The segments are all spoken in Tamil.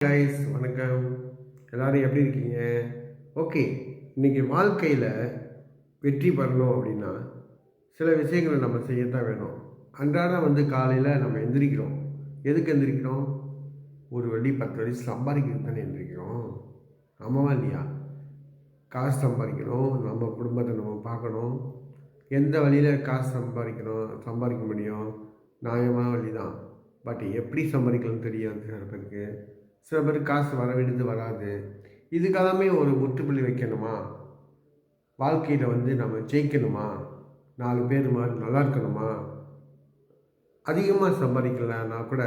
கைஸ் வணக்கம். எல்லோரும் எப்படி இருக்கீங்க? ஓகே, இன்றைக்கி வாழ்க்கையில் வெற்றி பெறணும் அப்படின்னா சில விஷயங்களை நம்ம செய்யத்தான் வேணும். அன்றாடம் காலையில் நம்ம எந்திரிக்கிறோம். எதுக்கு எந்திரிக்கிறோம்? ஒரு வழி 10 வழி சம்பாதிக்கிறது தானே எந்திரிக்கிறோம். ஆமாவா இல்லையா? காசு சம்பாதிக்கணும், நம்ம குடும்பத்தை நம்ம பார்க்கணும். எந்த வழியில் காசு சம்பாதிக்க முடியும்? நியாயமான வழி தான். பட் எப்படி சம்பாதிக்கணும்னு தெரியாது சில பேருக்கு. சில பேருக்கு காசு வரவிடுது வராது. இதுக்கெல்லாமே ஒரு முற்றுப்புள்ளி வைக்கணுமா? வாழ்க்கையில் நம்ம ஜெயிக்கணுமா? 4 பேர் மாதிரி நல்லா இருக்கணுமா? அதிகமாக சம்பாதிக்கலன்னா கூட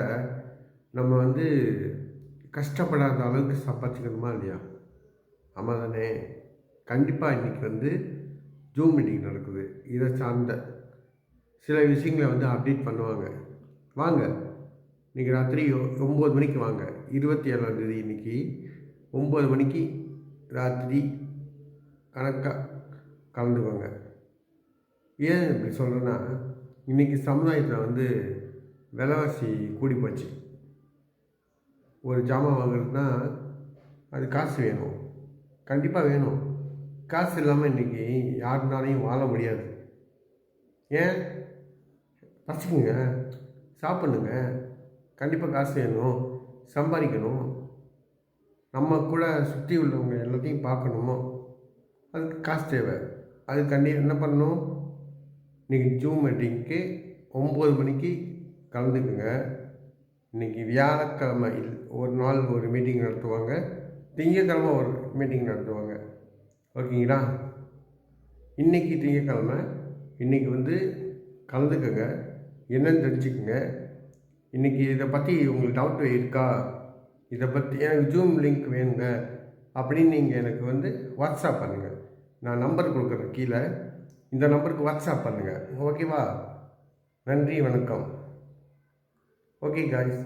நம்ம கஷ்டப்படாத அளவுக்கு சம்பாதிக்கணுமா இல்லையா? ஆமாம் தானே? கண்டிப்பாக இன்றைக்கி ஜூம் மீட்டிங் நடக்குது. இதை சார்ந்த சில விஷயங்களை அப்டேட் பண்ணுவாங்க. வாங்க, இன்றைக்கி ராத்திரி 9 மணிக்கு வாங்க. 27ஆம் தேதி இன்றைக்கி 9 மணிக்கு ராத்திரி கணக்காக கலந்துக்குவாங்க. ஏன் இப்படி சொல்கிறேன்னா, இன்றைக்கி சமுதாயத்தில் விலைவாசி கூடி போச்சு. ஒரு ஜாமான் வாங்குறதுனா அது காசு வேணும், கண்டிப்பாக வேணும். காசு இல்லாமல் இன்றைக்கி யாருனாலையும் வாழ முடியாது. ஏன்? பசிக்குங்க, சாப்பிட்ணுங்க, கண்டிப்பாக காசு வேணும், சம்பாதிக்கணும். நம்ம கூட சுற்றி உள்ளவங்க எல்லாத்தையும் பார்க்கணுமோ, அதுக்கு காசு தேவை. அதுக்கு என்ன பண்ணணும்? இன்றைக்கி ஜூம் மீட்டிங்க்கு 9 மணிக்கு கலந்துக்குங்க. இன்றைக்கி வியாழக்கிழமை ஒரு நாள் ஒரு மீட்டிங் நடத்துவாங்க, திங்கக்கிழமை ஒரு மீட்டிங் நடத்துவாங்க. ஓகேங்களா? இன்றைக்கி திங்கக்கிழமை, இன்றைக்கி கலந்துக்குங்க, என்னன்னு தெரிஞ்சுக்குங்க. இன்றைக்கி இதை பற்றி உங்களுக்கு டவுட் இருக்கா? இதை பற்றி எனக்கு ஜூம் லிங்க் வேணுங்க அப்படின்னு நீங்கள் எனக்கு வாட்ஸ்அப் பண்ணுங்கள். நான் நம்பர் கொடுக்குறேன் கீழே. இந்த நம்பருக்கு வாட்ஸ்அப் பண்ணுங்கள். ஓகேவா? நன்றி, வணக்கம். Okay guys.